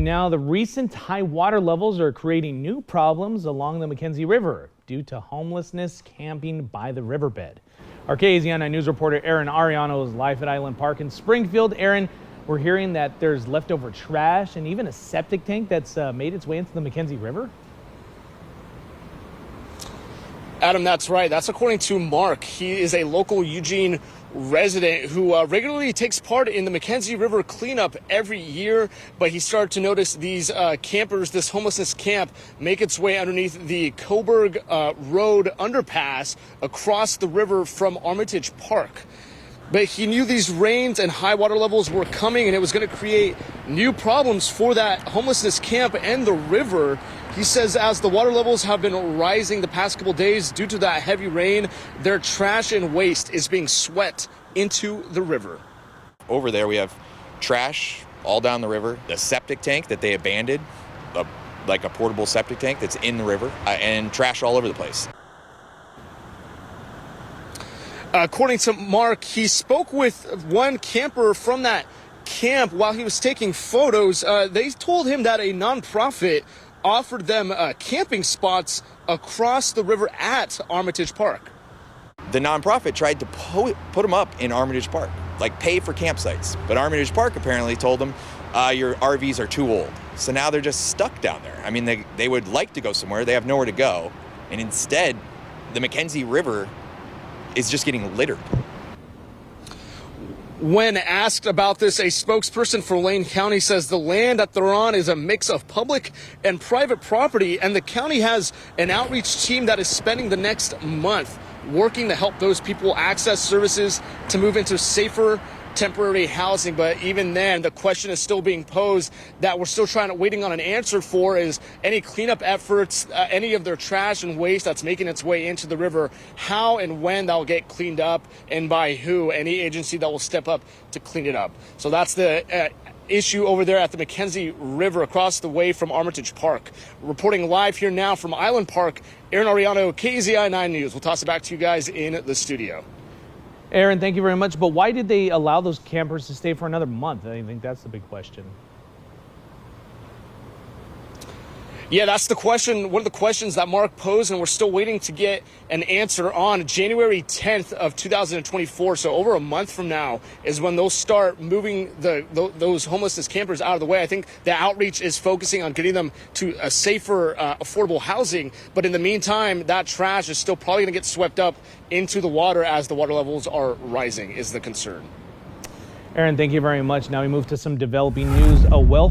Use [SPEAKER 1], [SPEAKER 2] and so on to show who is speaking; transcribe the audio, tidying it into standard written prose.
[SPEAKER 1] now, the recent high water levels are creating new problems along the McKenzie River due to homelessness camping by the riverbed. Our KZN 9 News reporter Aaron Ariano is live at Island Park in Springfield. Aaron, we're hearing that there's leftover trash and even a septic tank that's made its way into the McKenzie River.
[SPEAKER 2] Adam, that's right. That's according to Mark. He is a local Eugene resident who regularly takes part in the McKenzie River cleanup every year, but he started to notice these campers, this homelessness camp, make its way underneath the Coburg Road underpass across the river from Armitage Park. But he knew these rains and high water levels were coming and it was going to create new problems for that homelessness camp and the river. He says as the water levels have been rising the past couple days due to that heavy rain, their trash and waste is being swept into the river.
[SPEAKER 3] Over there we have trash all down the river, the septic tank that they abandoned, like a portable septic tank that's in the river, and trash all over the place.
[SPEAKER 2] According to Mark, he spoke with one camper from that camp while he was taking photos. They told him that a nonprofit offered them camping spots across the river at Armitage Park.
[SPEAKER 3] The nonprofit tried to put them up in Armitage Park, like pay for campsites. But Armitage Park apparently told them, your RVs are too old. So now they're just stuck down there. I mean, they would like to go somewhere. They have nowhere to go. And instead, the McKenzie River is just getting littered.
[SPEAKER 2] When asked about this, a spokesperson for Lane County says the land that they're on is a mix of public and private property, and the county has an outreach team that is spending the next month working to help those people access services to move into safer temporary housing. But even then, the question is still being posed that we're still waiting on an answer for is any cleanup efforts, any of their trash and waste that's making its way into the river, how and when that'll get cleaned up and by who, any agency that will step up to clean it up. So that's the issue over there at the McKenzie River across the way from Armitage Park. Reporting live here now from Island Park, Aaron Ariano, KZI 9 News. We'll toss it back to you guys in the studio.
[SPEAKER 1] Aaron, thank you very much. But why did they allow those campers to stay for another month? I think that's the big question.
[SPEAKER 2] Yeah, that's the question. One of the questions that Mark posed, and we're still waiting to get an answer on. January 10th of 2024, so over a month from now, is when they'll start moving those homelessness campers out of the way. I think the outreach is focusing on getting them to a safer, affordable housing. But in the meantime, that trash is still probably going to get swept up into the water as the water levels are rising, is the concern.
[SPEAKER 1] Aaron, thank you very much. Now we move to some developing news. A wealth